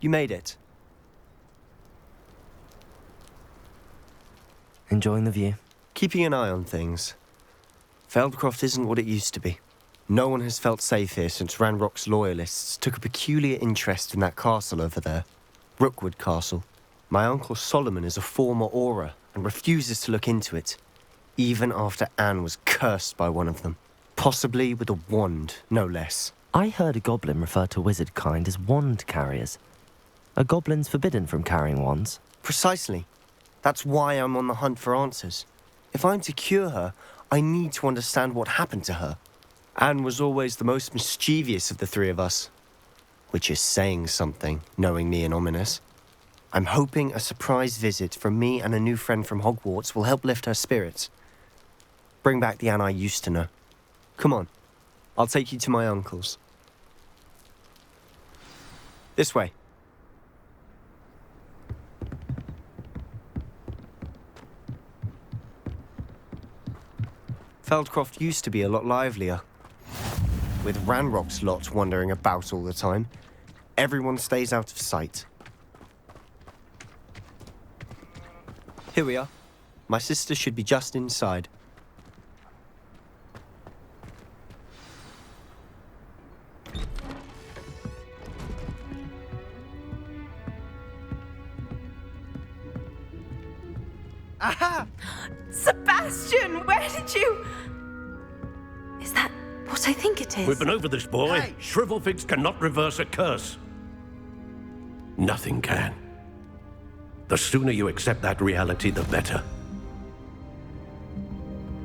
You made it. Enjoying the view? Keeping an eye on things. Feldcroft isn't what it used to be. No one has felt safe here since Ranrock's loyalists took a peculiar interest in that castle over there. Rookwood Castle. My uncle Solomon is a former Auror and refuses to look into it, even after Anne was cursed by one of them. Possibly with a wand, no less. I heard a goblin refer to wizard kind as wand carriers. Are goblins forbidden from carrying wands? Precisely. That's why I'm on the hunt for answers. If I'm to cure her, I need to understand what happened to her. Anne was always the most mischievous of the three of us. Which is saying something, knowing me and Ominous. I'm hoping a surprise visit from me and a new friend from Hogwarts will help lift her spirits. Bring back the Anne I used to know. Come on, I'll take you to my uncle's. This way. Feldcroft used to be a lot livelier. With Ranrock's lot wandering about all the time, everyone stays out of sight. Here we are. My sister should be just inside. Aha! Sebastian, where did you... Is that what I think it is? We've been over this, boy. Hey. Shrivelfigs cannot reverse a curse. Nothing can. The sooner you accept that reality, the better.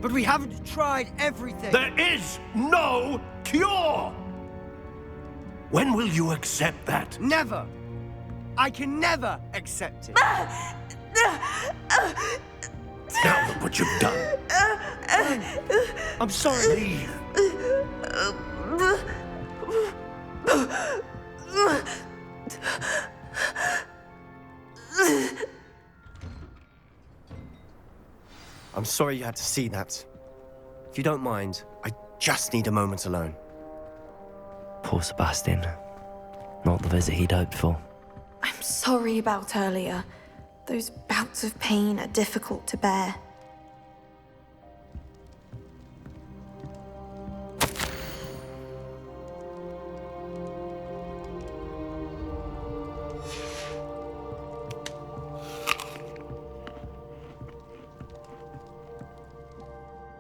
But we haven't tried everything. There is no cure! When will you accept that? Never. I can never accept it. Now look what you've done. I'm sorry. Leave. I'm sorry you had to see that. If you don't mind, I just need a moment alone. Poor Sebastian. Not the visit he'd hoped for. I'm sorry about earlier. Those bouts of pain are difficult to bear.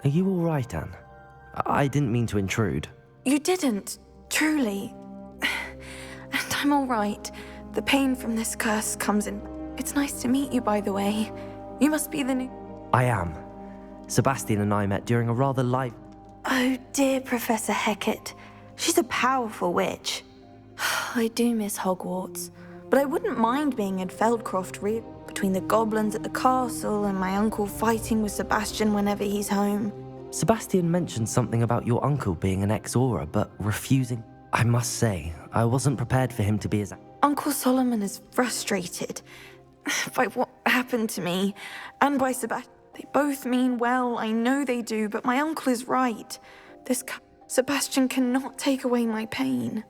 Are you all right, Anne? I didn't mean to intrude. You didn't, truly. And I'm all right. The pain from this curse comes in. It's nice to meet you, by the way. You must be the new... I am. Sebastian and I met during a rather live... Oh, dear Professor Hecat. She's a powerful witch. I do miss Hogwarts, but I wouldn't mind being in Feldcroft, between the goblins at the castle and my uncle fighting with Sebastian whenever he's home. Sebastian mentioned something about your uncle being an ex-Auror, but refusing... I must say, I wasn't prepared for him to be as... Uncle Solomon is frustrated by what happened to me and by Sebastian. They both mean well, I know they do, but my uncle is right. Sebastian cannot take away my pain.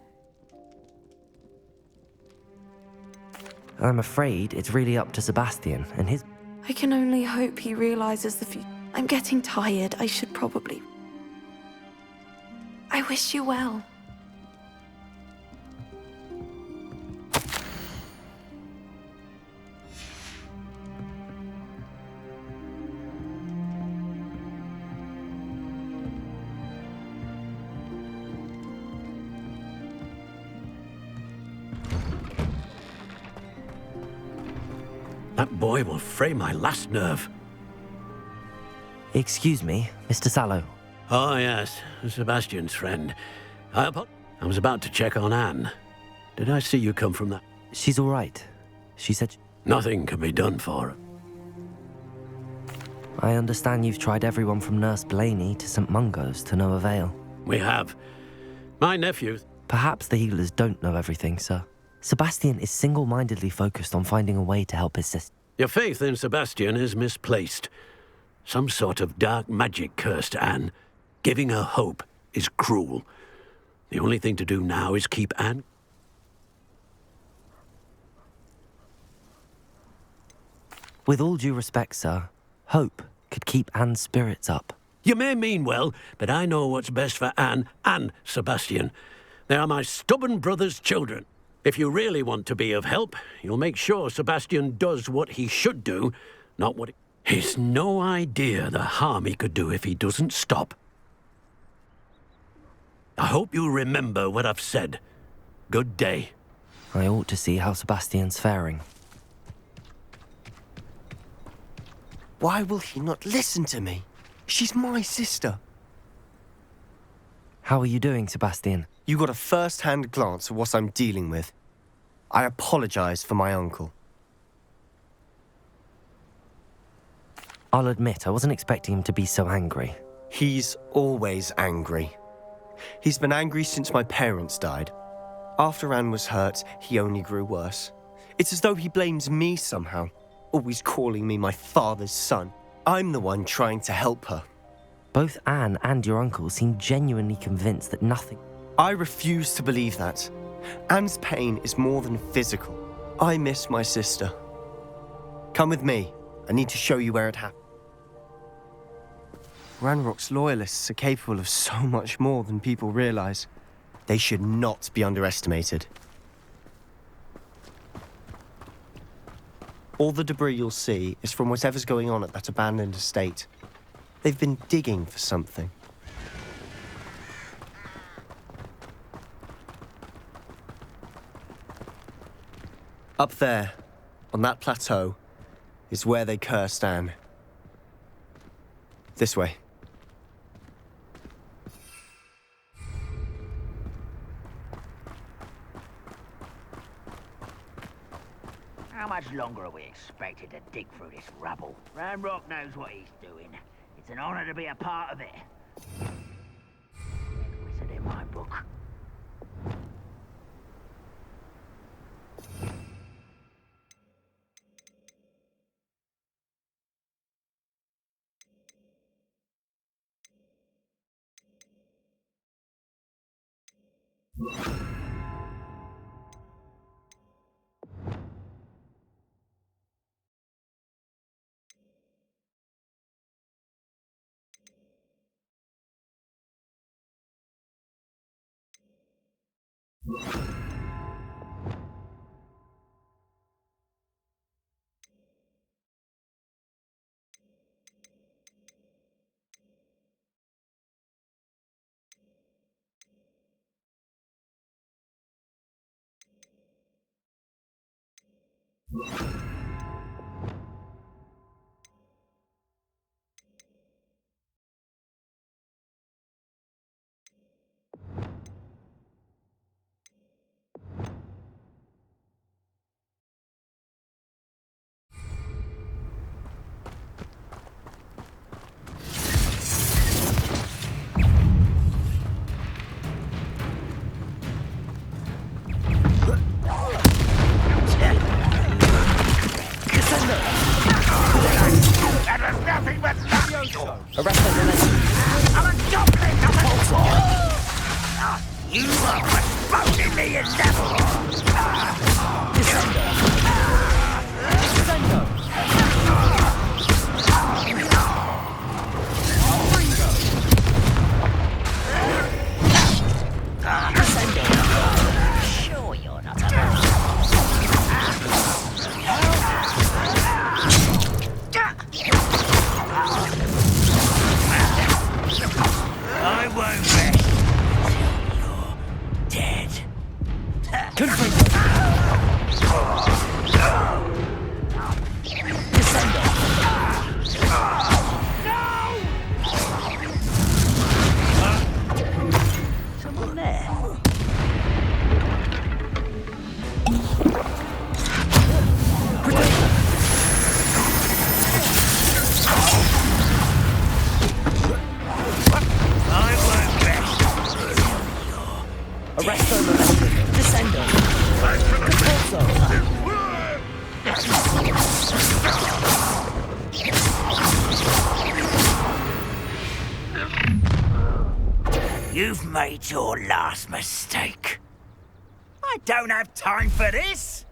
I'm afraid it's really up to Sebastian and his... I can only hope he realizes the future. I'm getting tired. I should probably... I wish you well. That boy will fray my last nerve. Excuse me, Mr. Sallow. Oh, yes, Sebastian's friend. I was about to check on Anne. Did I see you come from that? She's all right. She said... Nothing can be done for her. I understand you've tried everyone from Nurse Blaney to St. Mungo's to no avail. We have. My nephew... Perhaps the healers don't know everything, sir. Sebastian is single-mindedly focused on finding a way to help his sister. Your faith in Sebastian is misplaced. Some sort of dark magic cursed Anne. Giving her hope is cruel. The only thing to do now is keep Anne... With all due respect, sir, hope could keep Anne's spirits up. You may mean well, but I know what's best for Anne and Sebastian. They are my stubborn brother's children. If you really want to be of help, you'll make sure Sebastian does what he should do, not what... He's no idea the harm he could do if he doesn't stop. I hope you'll remember what I've said. Good day. I ought to see how Sebastian's faring. Why will he not listen to me? She's my sister. How are you doing, Sebastian? You got a first-hand glance at what I'm dealing with. I apologize for my uncle. I'll admit, I wasn't expecting him to be so angry. He's always angry. He's been angry since my parents died. After Anne was hurt, he only grew worse. It's as though he blames me somehow, always calling me my father's son. I'm the one trying to help her. Both Anne and your uncle seem genuinely convinced that nothing... I refuse to believe that. Anne's pain is more than physical. I miss my sister. Come with me. I need to show you where it happened. Ranrock's loyalists are capable of so much more than people realize. They should not be underestimated. All the debris you'll see is from whatever's going on at that abandoned estate. They've been digging for something. Up there, on that plateau, is where they cursed Anne. This way. How much longer are we expected to dig through this rubble? Ranrock knows what he's doing. It's an honor to be a part of it. Wizard in my book. You've made your last mistake. I don't have time for this!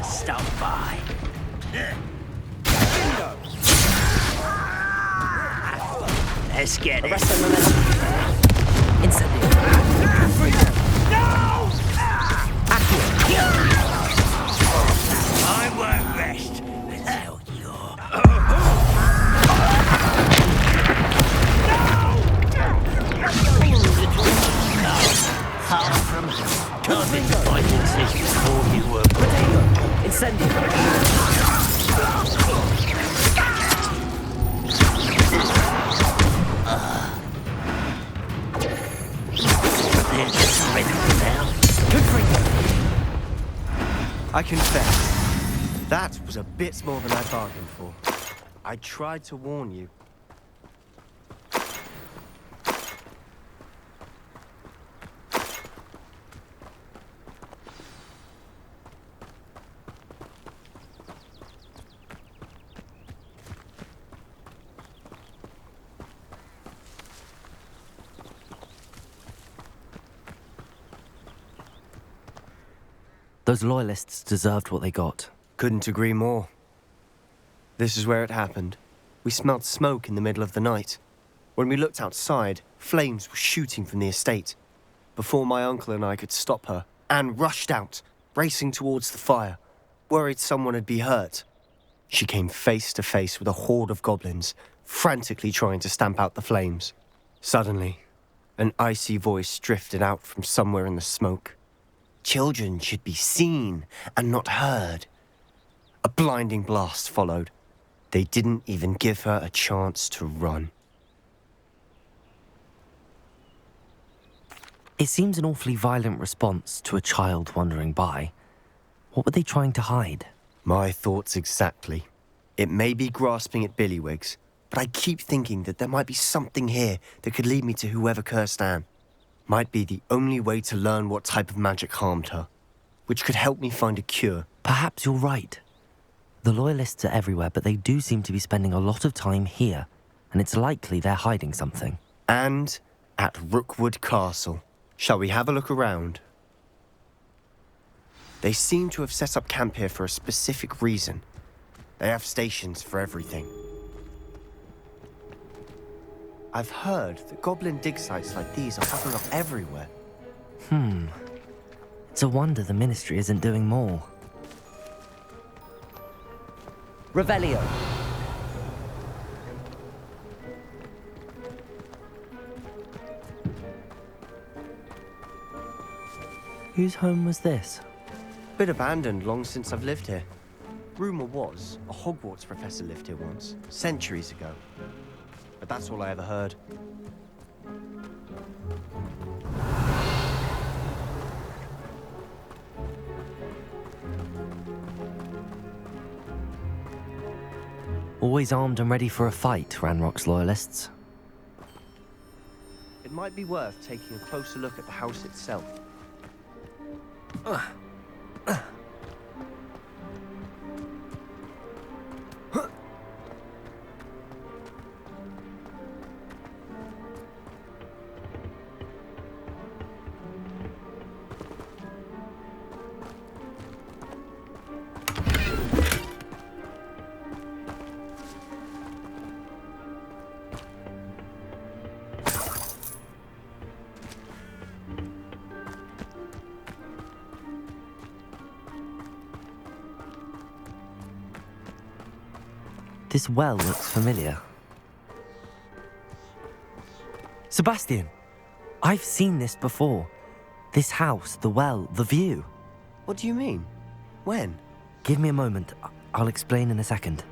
Stop by. Let's get it. Incendio. I won't rest until you're... Far from can't disappoint this before you were Incendio. They're just surrendering now. I confess, that was a bit more than I bargained for. I tried to warn you. Those loyalists deserved what they got. Couldn't agree more. This is where it happened. We smelled smoke in the middle of the night. When we looked outside, flames were shooting from the estate. Before my uncle and I could stop her, Anne rushed out, racing towards the fire, worried someone had been hurt. She came face to face with a horde of goblins, frantically trying to stamp out the flames. Suddenly, an icy voice drifted out from somewhere in the smoke. Children should be seen and not heard. A blinding blast followed. They didn't even give her a chance to run. It seems an awfully violent response to a child wandering by. What were they trying to hide? My thoughts exactly. It may be grasping at billywhigs, but I keep thinking that there might be something here that could lead me to whoever cursed Anne. Might be the only way to learn what type of magic harmed her, which could help me find a cure. Perhaps you're right. The loyalists are everywhere, but they do seem to be spending a lot of time here, and it's likely they're hiding something. And at Rookwood Castle. Shall we have a look around? They seem to have set up camp here for a specific reason. They have stations for everything. I've heard that goblin dig sites like these are popping up everywhere. It's a wonder the Ministry isn't doing more. Revelio. Whose home was this? Bit abandoned long since I've lived here. Rumour was a Hogwarts professor lived here once, centuries ago. But that's all I ever heard. Always armed and ready for a fight, Ranrock's loyalists. It might be worth taking a closer look at the house itself. This well looks familiar. Sebastian! I've seen this before. This house, the well, the view. What do you mean? When? Give me a moment. I'll explain in a second.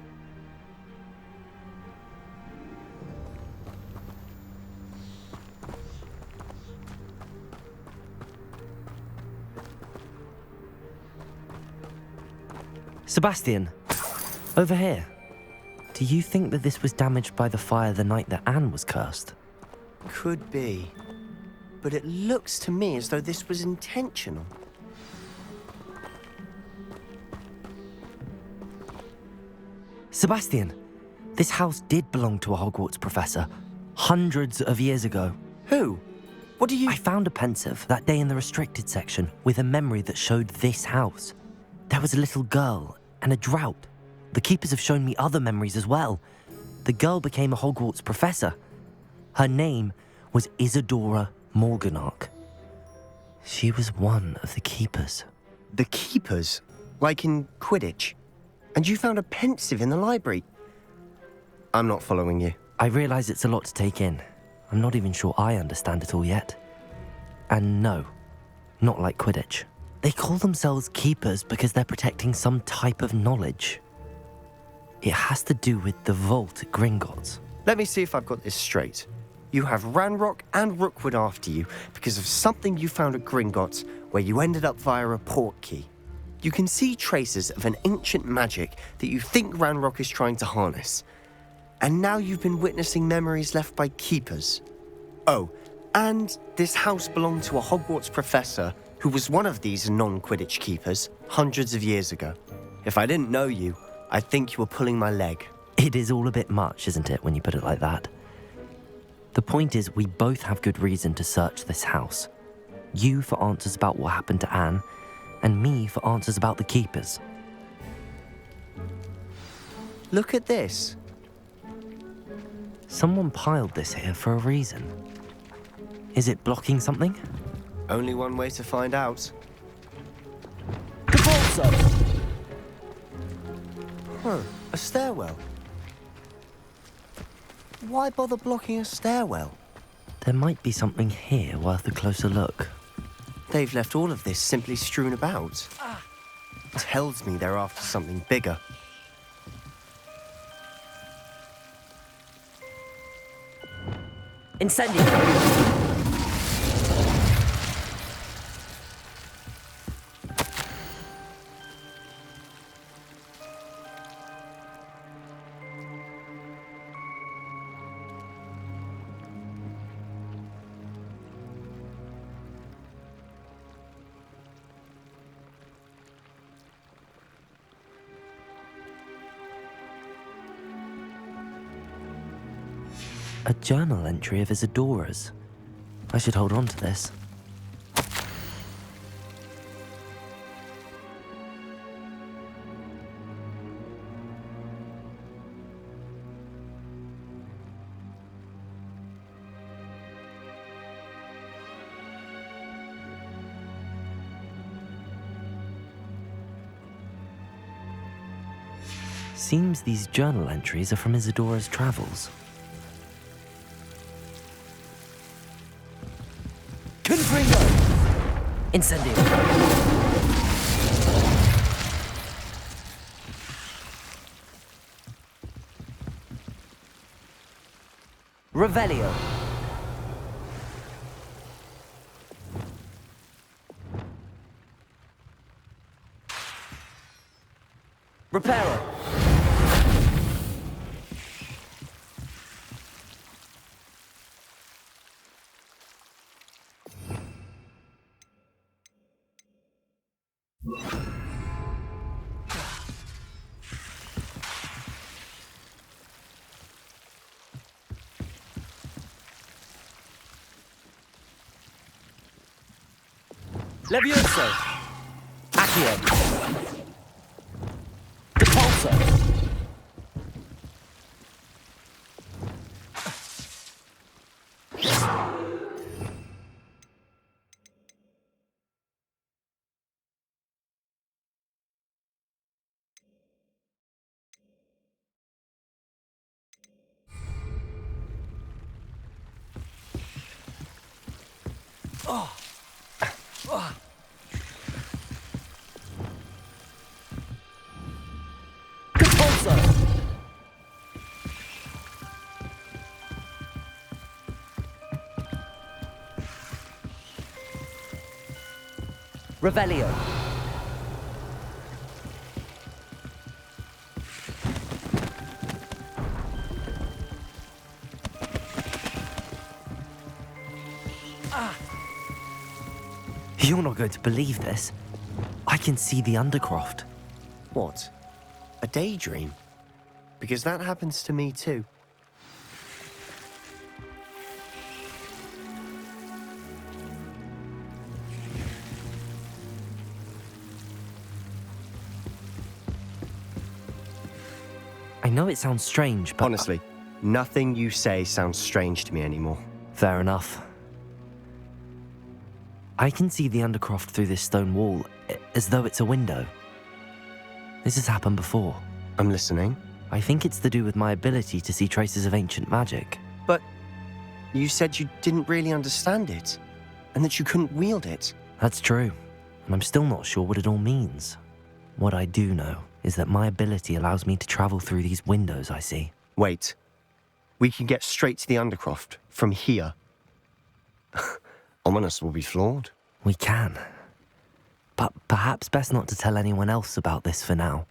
Sebastian, over here. Do you think that this was damaged by the fire the night that Anne was cursed? Could be. But it looks to me as though this was intentional. Sebastian, this house did belong to a Hogwarts professor, hundreds of years ago. Who? What do you... I found a pensive that day in the restricted section with a memory that showed this house. There was a little girl and a drought. The keepers have shown me other memories as well. The girl became a Hogwarts professor. Her name was Isadora Morganach. She was one of the keepers. The keepers? Like in Quidditch? And you found a pensive in the library? I'm not following you. I realise it's a lot to take in. I'm not even sure I understand it all yet. And no, not like Quidditch. They call themselves keepers because they're protecting some type of knowledge. It has to do with the vault at Gringotts. Let me see if I've got this straight. You have Ranrock and Rookwood after you because of something you found at Gringotts where you ended up via a port key. You can see traces of an ancient magic that you think Ranrock is trying to harness. And now you've been witnessing memories left by keepers. Oh, and this house belonged to a Hogwarts professor who was one of these non-Quidditch keepers hundreds of years ago. If I didn't know you, I'd think you were pulling my leg. It is all a bit much, isn't it, when you put it like that? The point is, we both have good reason to search this house. You for answers about what happened to Anne, and me for answers about the keepers. Look at this. Someone piled this here for a reason. Is it blocking something? Only one way to find out. Huh, a stairwell. Why bother blocking a stairwell? There might be something here worth a closer look. They've left all of this simply strewn about. Tells me they're after something bigger. Incendio! A journal entry of Isadora's. I should hold on to this. Seems these journal entries are from Isadora's travels. Incendio! Revelio! Reparo! Levioso! Accio! Depulso! Revelio. You're not going to believe this. I can see the Undercroft. What? A daydream? because that happens to me too. I know it sounds strange, but... Honestly, nothing you say sounds strange to me anymore. Fair enough. I can see the Undercroft through this stone wall, as though it's a window. This has happened before. I'm listening. I think it's to do with my ability to see traces of ancient magic. But you said you didn't really understand it, and that you couldn't wield it. That's true, and I'm still not sure what it all means. What I do know is that my ability allows me to travel through these windows I see. Wait. We can get straight to the Undercroft from here. Ominous will be flawed. We can. But perhaps best not to tell anyone else about this for now.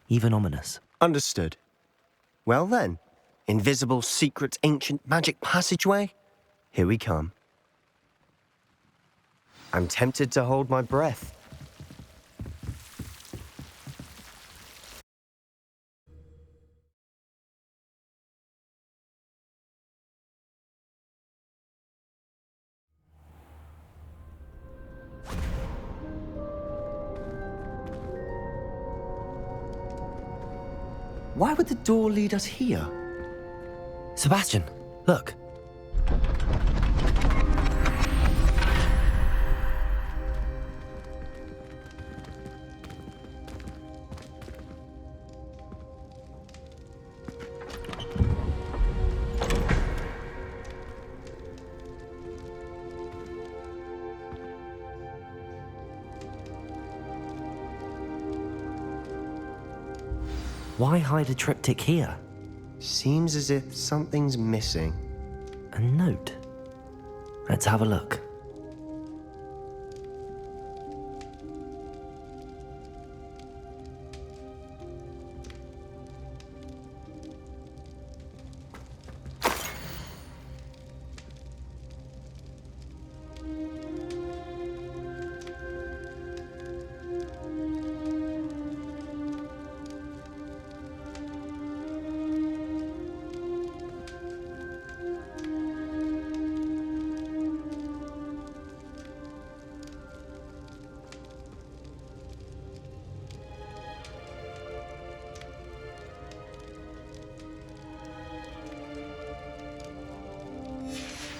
Even Ominous. Understood. Well then, invisible, secret, ancient magic passageway? Here we come. I'm tempted to hold my breath. Why would the door lead us here? Sebastian, look. Why hide a triptych here? Seems as if something's missing. A note. Let's have a look.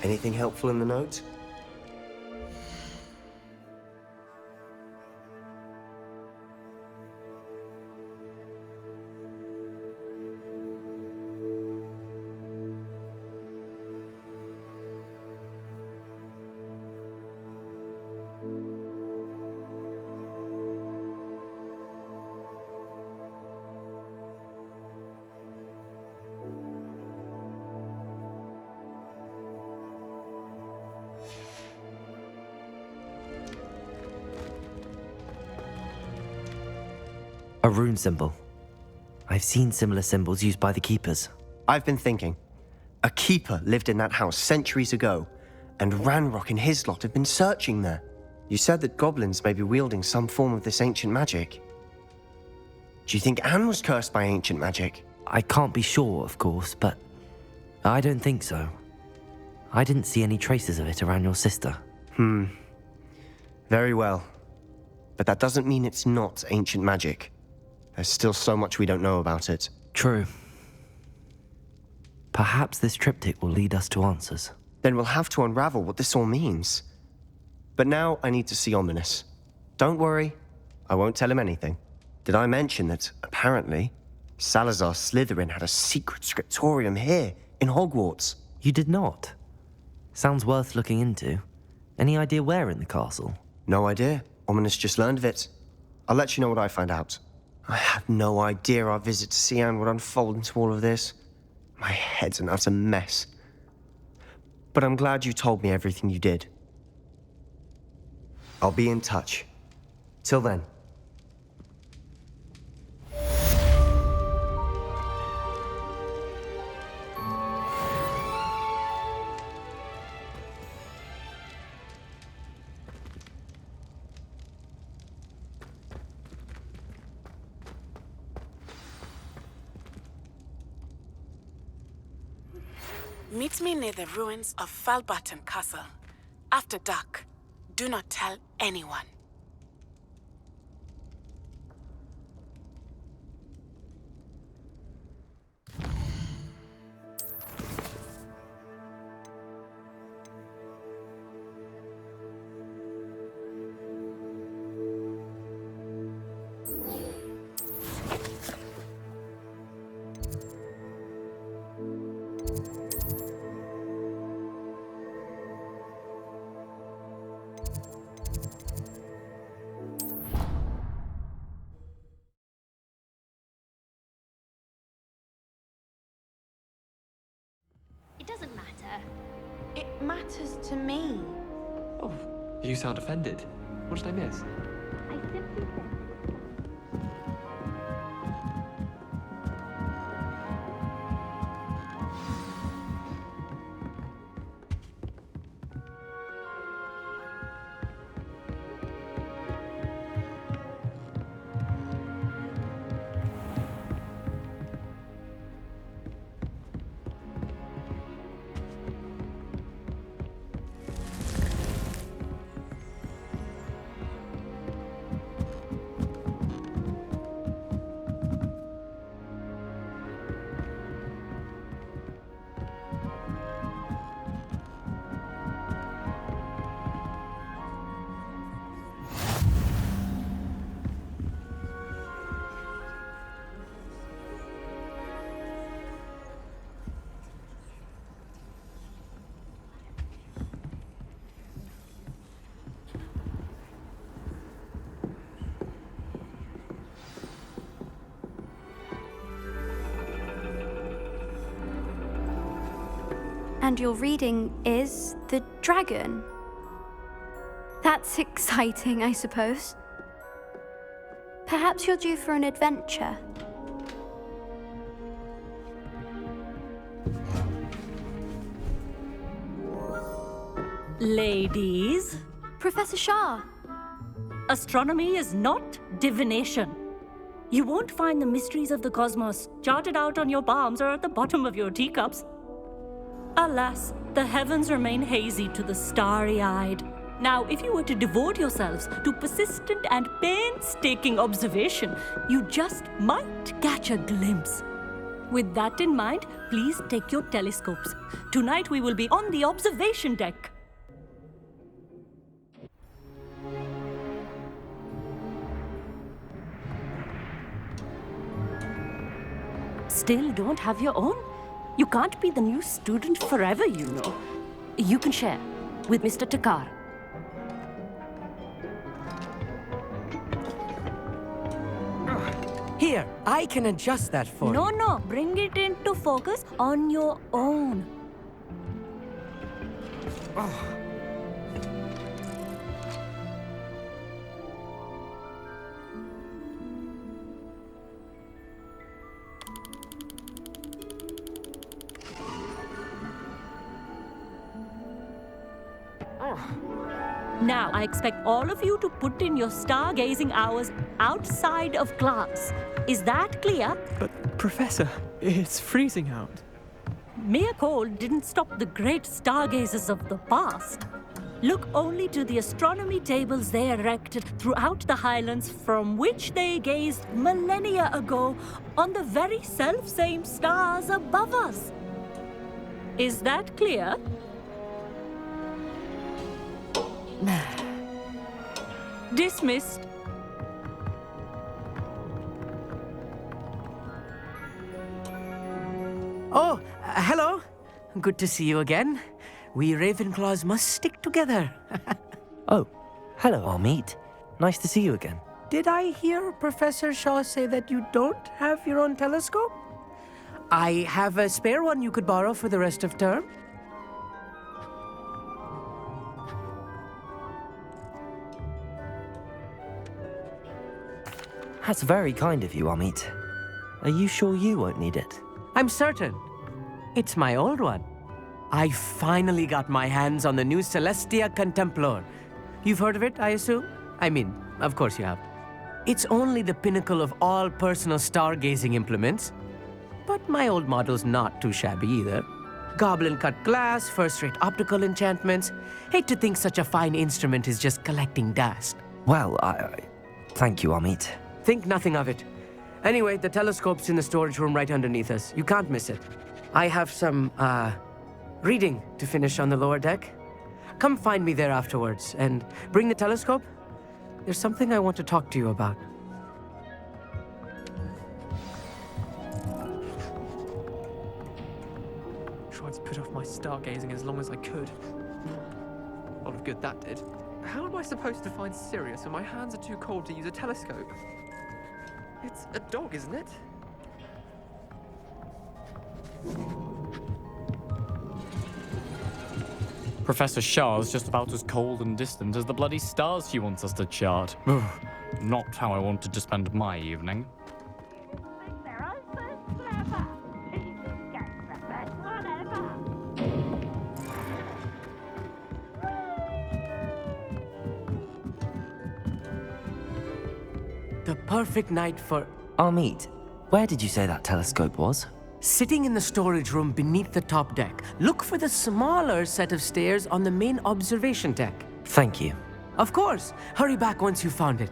Anything helpful in the note? A rune symbol. I've seen similar symbols used by the keepers. I've been thinking. A keeper lived in that house centuries ago, and Ranrock and his lot have been searching there. You said that goblins may be wielding some form of this ancient magic. Do you think Anne was cursed by ancient magic? I can't be sure, of course, but I don't think so. I didn't see any traces of it around your sister. Very well. But that doesn't mean it's not ancient magic. There's still so much we don't know about it. True. Perhaps this triptych will lead us to answers. Then we'll have to unravel what this all means. But now I need to see Ominous. Don't worry, I won't tell him anything. Did I mention that, apparently, Salazar Slytherin had a secret scriptorium here, in Hogwarts? You did not? Sounds worth looking into. Any idea where in the castle? No idea. Ominous just learned of it. I'll let you know what I find out. I had no idea our visit to Sian would unfold into all of this. My head's an utter mess. But I'm glad you told me everything you did. I'll be in touch. Till then. Meet me near the ruins of Falbaton Castle. After dark. Do not tell anyone. It doesn't matter. It matters to me. Oh, you sound offended. What did I miss? I simply said. And your reading is the dragon. That's exciting, I suppose. Perhaps you're due for an adventure. Ladies, Professor Shah. astronomy is not divination. You won't find the mysteries of the cosmos charted out on your palms or at the bottom of your teacups. Alas, the heavens remain hazy to the starry-eyed. Now, if you were to devote yourselves to persistent and painstaking observation, you just might catch a glimpse. With that in mind, please take your telescopes. Tonight we will be on the observation deck. Still don't have your own? You can't be the new student forever, you know. You can share with Mr. Takar. Here, I can adjust that for you. No, bring it into focus on your own. Now, I expect all of you to put in your stargazing hours outside of class. Is that clear? But, Professor, it's freezing out. Mere cold didn't stop the great stargazers of the past. Look only to the astronomy tables they erected throughout the highlands from which they gazed millennia ago on the very self-same stars above us. Is that clear? Dismissed. Oh, hello. Good to see you again. We Ravenclaws must stick together. Oh, hello, Amit. Nice to see you again. Did I hear Professor Shaw say that you don't have your own telescope? I have a spare one you could borrow for the rest of term. That's very kind of you, Amit. Are you sure you won't need it? I'm certain. It's my old one. I finally got my hands on the new Celestia Contemplar. You've heard of it, I assume? I mean, of course you have. It's only the pinnacle of all personal stargazing implements. But my old model's not too shabby either. Goblin-cut glass, first-rate optical enchantments. Hate to think such a fine instrument is just collecting dust. Well, thank you, Amit. Think nothing of it. Anyway, the telescope's in the storage room right underneath us. You can't miss it. I have some, reading to finish on the lower deck. Come find me there afterwards, and bring the telescope. There's something I want to talk to you about. Tried to put off my stargazing as long as I could. A lot of good that did. How am I supposed to find Sirius when my hands are too cold to use a telescope? It's a dog, isn't it? Professor Shah's just about as cold and distant as the bloody stars she wants us to chart. Not how I wanted to spend my evening. The perfect night for... Amit, where did you say that telescope was? Sitting in the storage room beneath the top deck. Look for the smaller set of stairs on the main observation deck. Thank you. Of course. Hurry back once you've found it.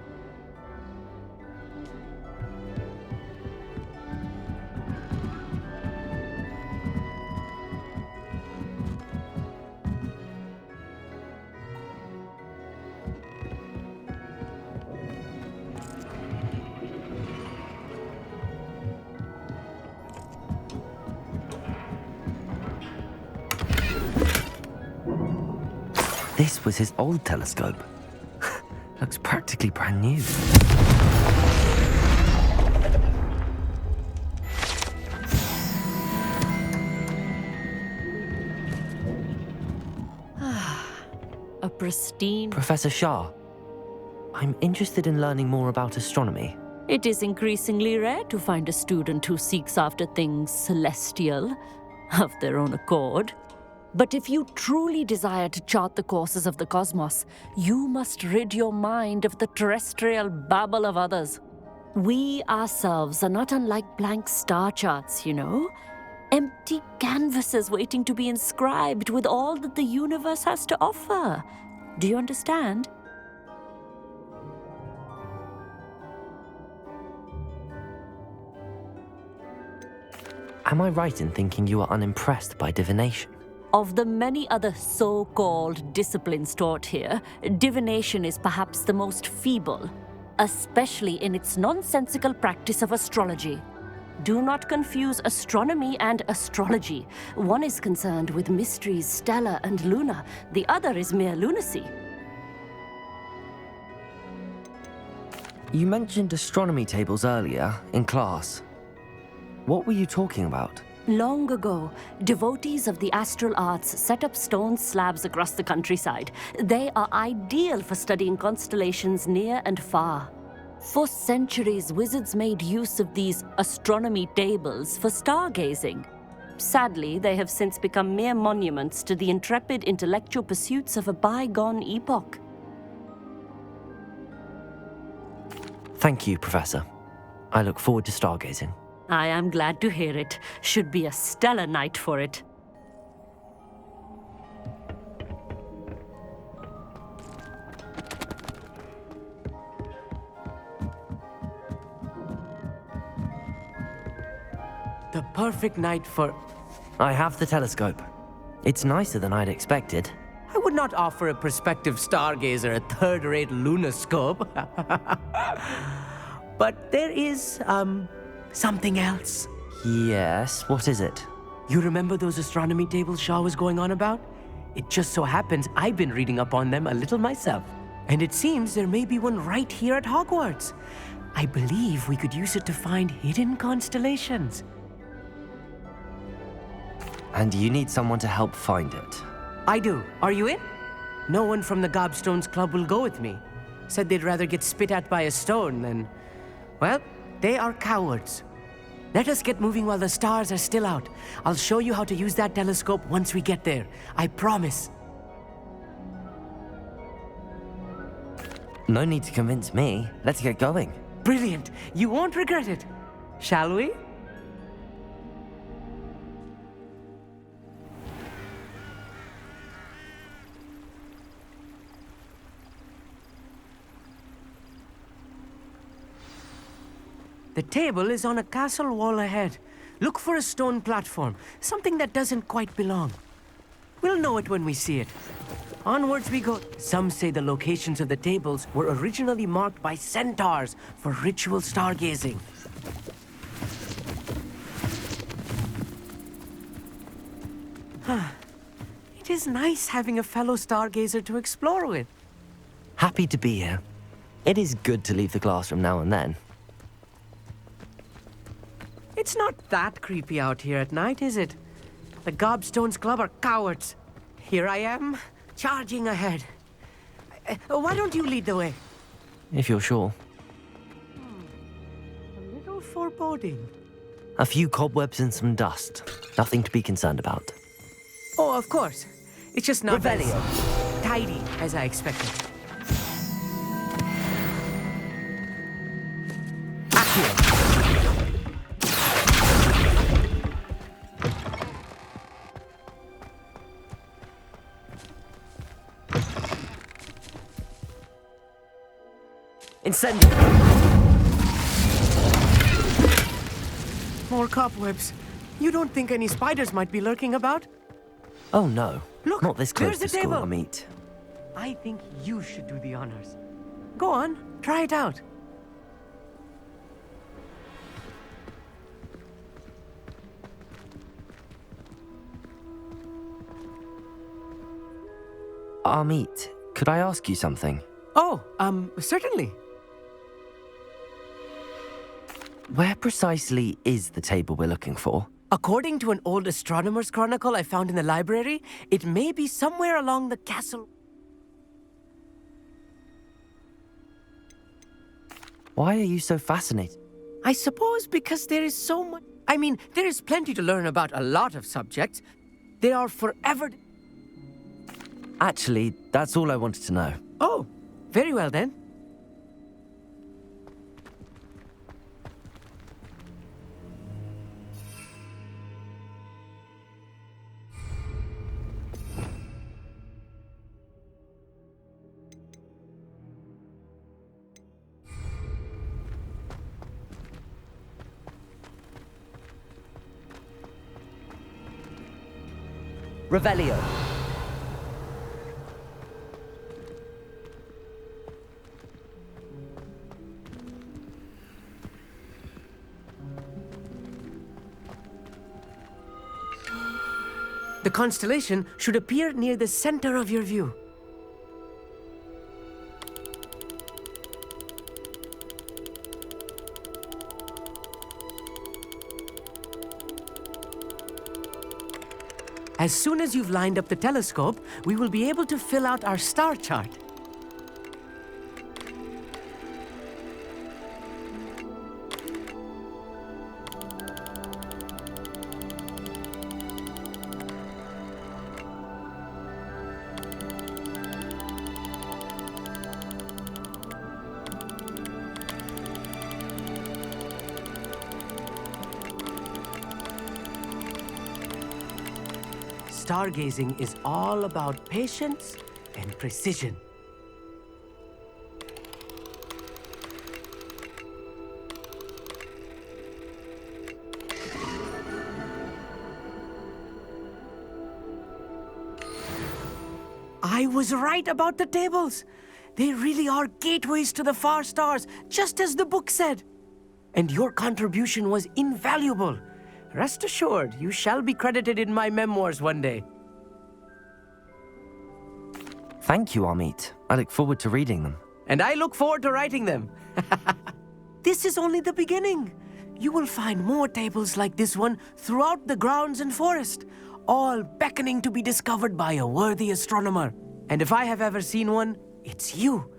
This was his old telescope. Looks practically brand new. A pristine... Professor Shah, I'm interested in learning more about astronomy. It is increasingly rare to find a student who seeks after things celestial, of their own accord. But if you truly desire to chart the courses of the cosmos, you must rid your mind of the terrestrial babble of others. We ourselves are not unlike blank star charts, you know. Empty canvases waiting to be inscribed with all that the universe has to offer. Do you understand? Am I right in thinking you are unimpressed by divination? Of the many other so-called disciplines taught here, divination is perhaps the most feeble, especially in its nonsensical practice of astrology. Do not confuse astronomy and astrology. One is concerned with mysteries stellar and lunar, the other is mere lunacy. You mentioned astronomy tables earlier, in class. What were you talking about? Long ago, devotees of the astral arts set up stone slabs across the countryside. They are ideal for studying constellations near and far. For centuries, wizards made use of these astronomy tables for stargazing. Sadly, they have since become mere monuments to the intrepid intellectual pursuits of a bygone epoch. Thank you, Professor. I look forward to stargazing. I am glad to hear it. Should be a stellar night for it. The perfect night for... I have the telescope. It's nicer than I'd expected. I would not offer a prospective stargazer a third-rate lunoscope. But there is, something else. Yes, what is it? You remember those astronomy tables Shaw was going on about? It just so happens I've been reading up on them a little myself. And it seems there may be one right here at Hogwarts. I believe we could use it to find hidden constellations. And you need someone to help find it. I do. Are you in? No one from the Gobstones Club will go with me. Said they'd rather get spit at by a stone than... Well, they are cowards. Let us get moving while the stars are still out. I'll show you how to use that telescope once we get there. I promise. No need to convince me. Let's get going. Brilliant. You won't regret it. Shall we? The table is on a castle wall ahead. Look for a stone platform, something that doesn't quite belong. We'll know it when we see it. Onwards we go. Some say the locations of the tables were originally marked by centaurs for ritual stargazing. It is nice having a fellow stargazer to explore with. Happy to be here. It is good to leave the classroom now and then. It's not that creepy out here at night, is it? The Gobstones Club are cowards. Here I am, charging ahead. Why don't you lead the way? If you're sure. A little foreboding. A few cobwebs and some dust. Nothing to be concerned about. Oh, of course. It's just not as Revelio. tidy as I expected. Accio. Incendio. More cobwebs. You don't think any spiders might be lurking about? Oh no. Look, not this close there's to the school, table. Amit. I think you should do the honors. Go on, try it out. Amit, could I ask you something? Oh, certainly. Where precisely is the table we're looking for? According to an old astronomer's chronicle I found in the library, it may be somewhere along the castle. Why are you so fascinated? I suppose because there is so much. I mean, there is plenty to learn about a lot of subjects. They are forever. Actually, that's all I wanted to know. Oh, very well then. Revelio. The constellation should appear near the center of your view. As soon as you've lined up the telescope, we will be able to fill out our star chart. Stargazing is all about patience and precision. I was right about the tables. They really are gateways to the far stars, just as the book said. And your contribution was invaluable. Rest assured, you shall be credited in my memoirs one day. Thank you, Amit. I look forward to reading them. And I look forward to writing them. This is only the beginning. You will find more tables like this one throughout the grounds and forest, all beckoning to be discovered by a worthy astronomer. And if I have ever seen one, it's you.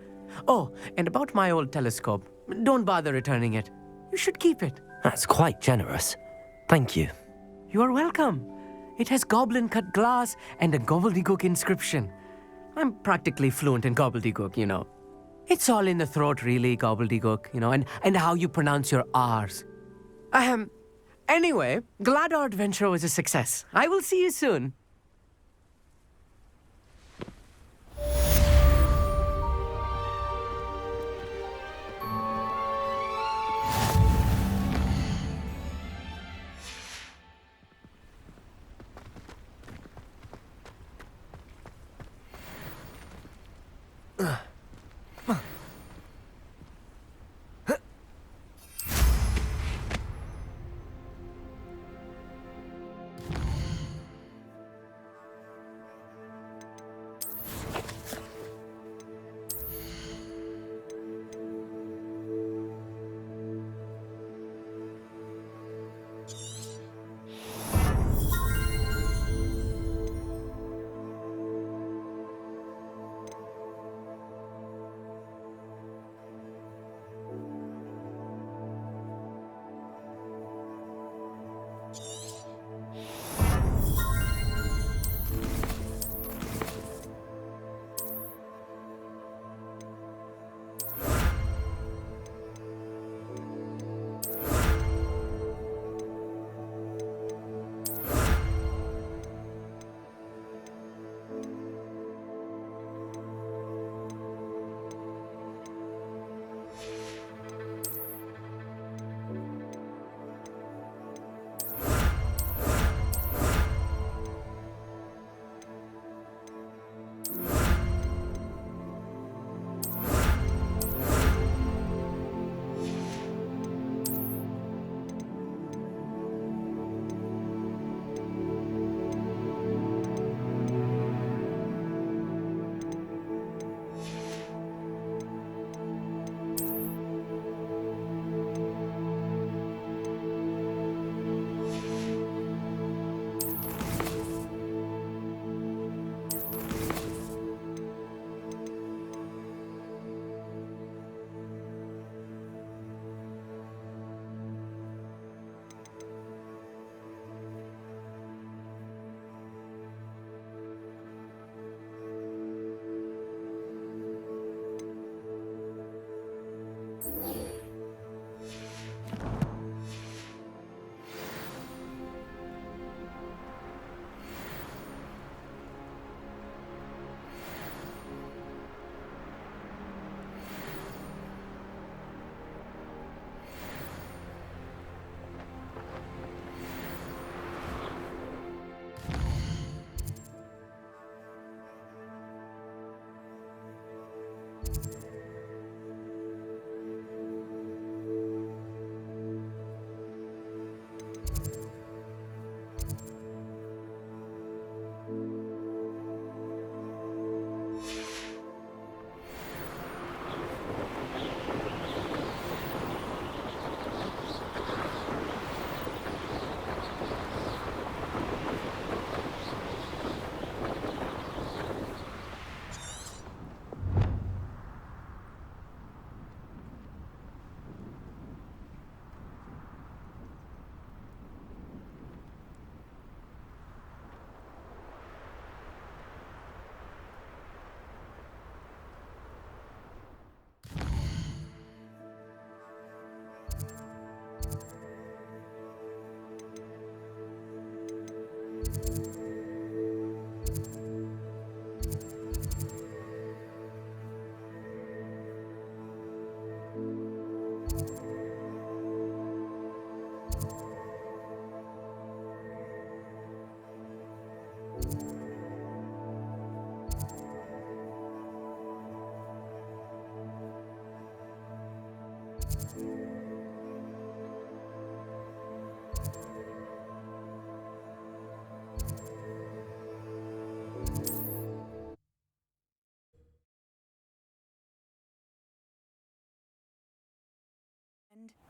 Oh, and about my old telescope, don't bother returning it. You should keep it. That's quite generous. Thank you. You are welcome. It has goblin-cut glass and a gobbledygook inscription. I'm practically fluent in gobbledygook, you know. It's all in the throat, really, gobbledygook, you know, and how you pronounce your R's. Anyway, glad our adventure was a success. I will see you soon.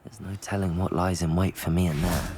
There's no telling what lies in wait for me in there.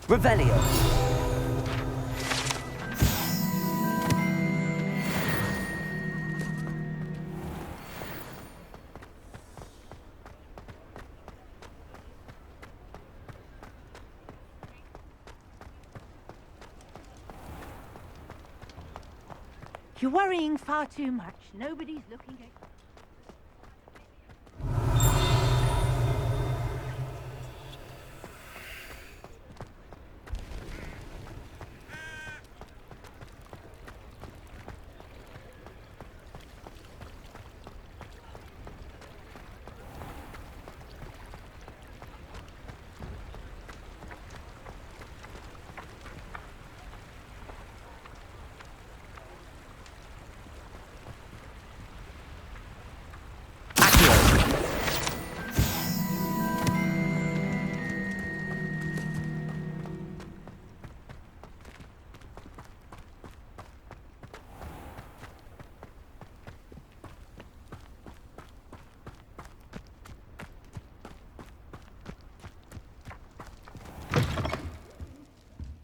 Revelio. You're worrying far too much. Nobody's looking at...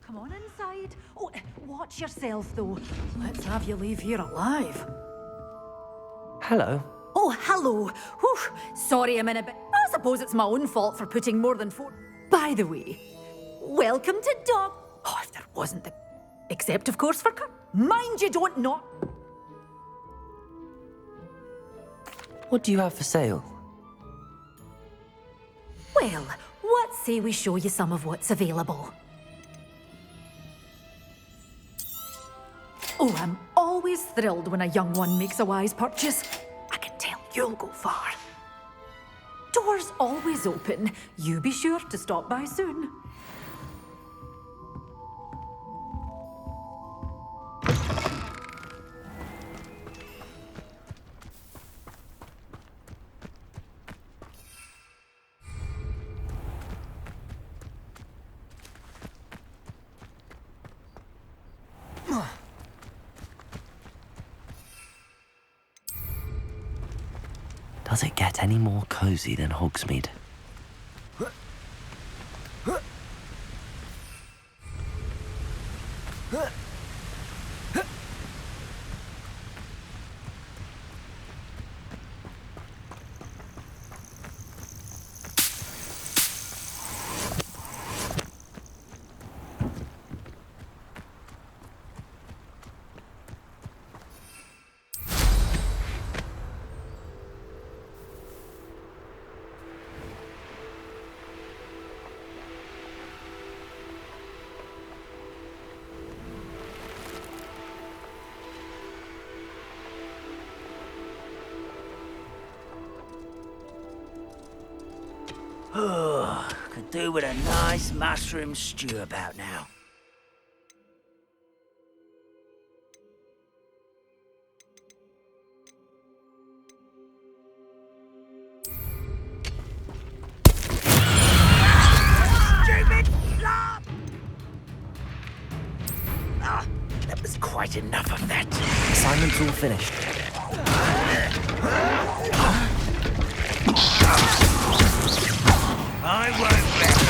Come on inside. Oh, watch yourself, though. Let's have you leave here alive. Hello. Oh, hello. Whew. Sorry I'm in a bit... I suppose it's my own fault for putting more than 4... By the way, welcome to Dog... Oh, if there wasn't the... Except, of course, for... Mind you don't not... What do you have for sale? Well, what say we show you some of what's available? Oh, I'm always thrilled when a young one makes a wise purchase. I can tell you'll go far. Doors always open. You be sure to stop by soon. Does it get any more cozy than Hogsmeade? Oh, could do with a nice mushroom stew about now. quite enough of that. Assignment's all finished. I won't let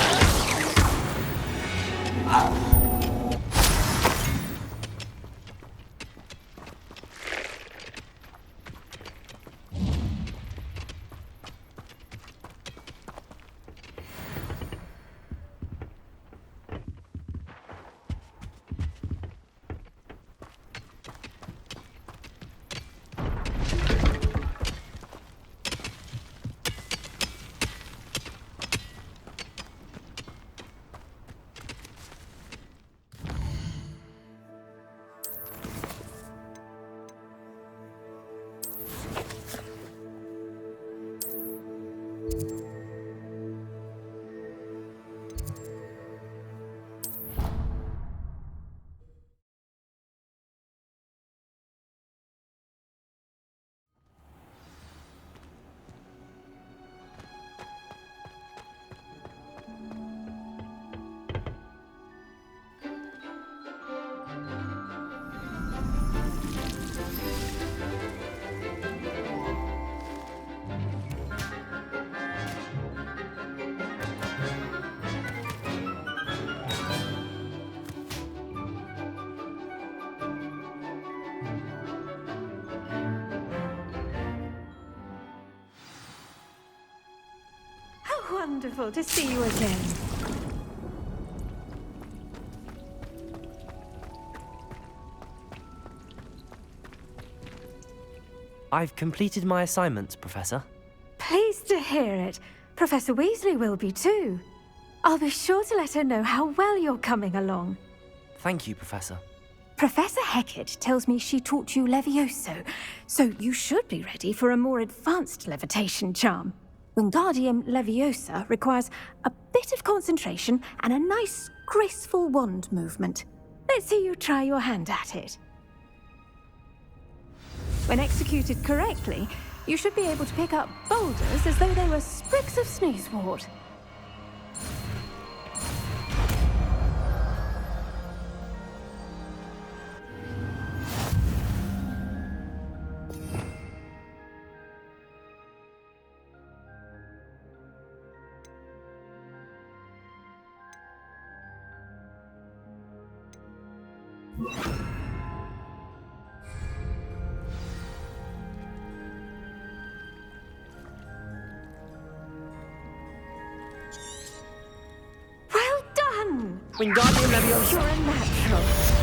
Wonderful to see you again. I've completed my assignments, Professor. Pleased to hear it. Professor Weasley will be too. I'll be sure to let her know how well you're coming along. Thank you, Professor. Professor Hecat tells me she taught you Levioso, so you should be ready for a more advanced levitation charm. Wingardium Leviosa requires a bit of concentration and a nice, graceful wand movement. Let's see you try your hand at it. When executed correctly, you should be able to pick up boulders as though they were sprigs of sneezewort. Well done! Wingardium Leviosa. You're a natural.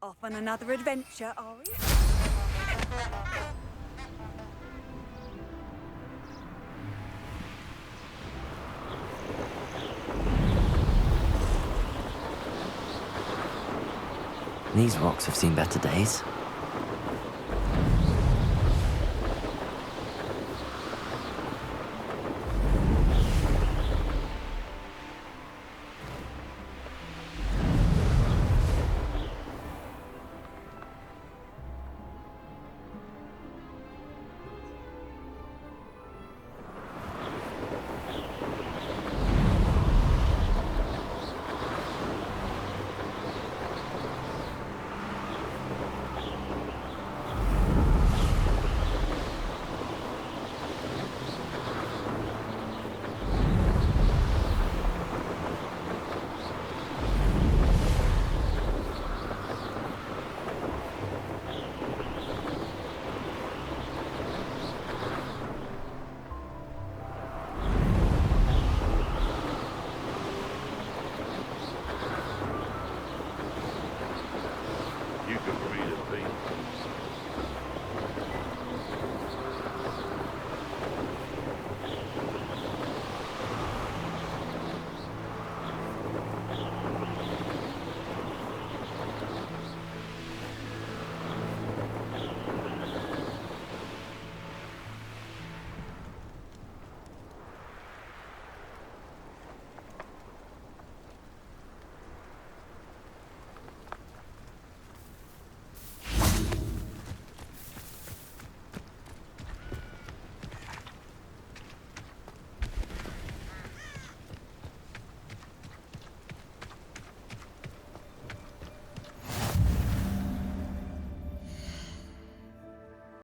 Off on another adventure, are we? These rocks have seen better days.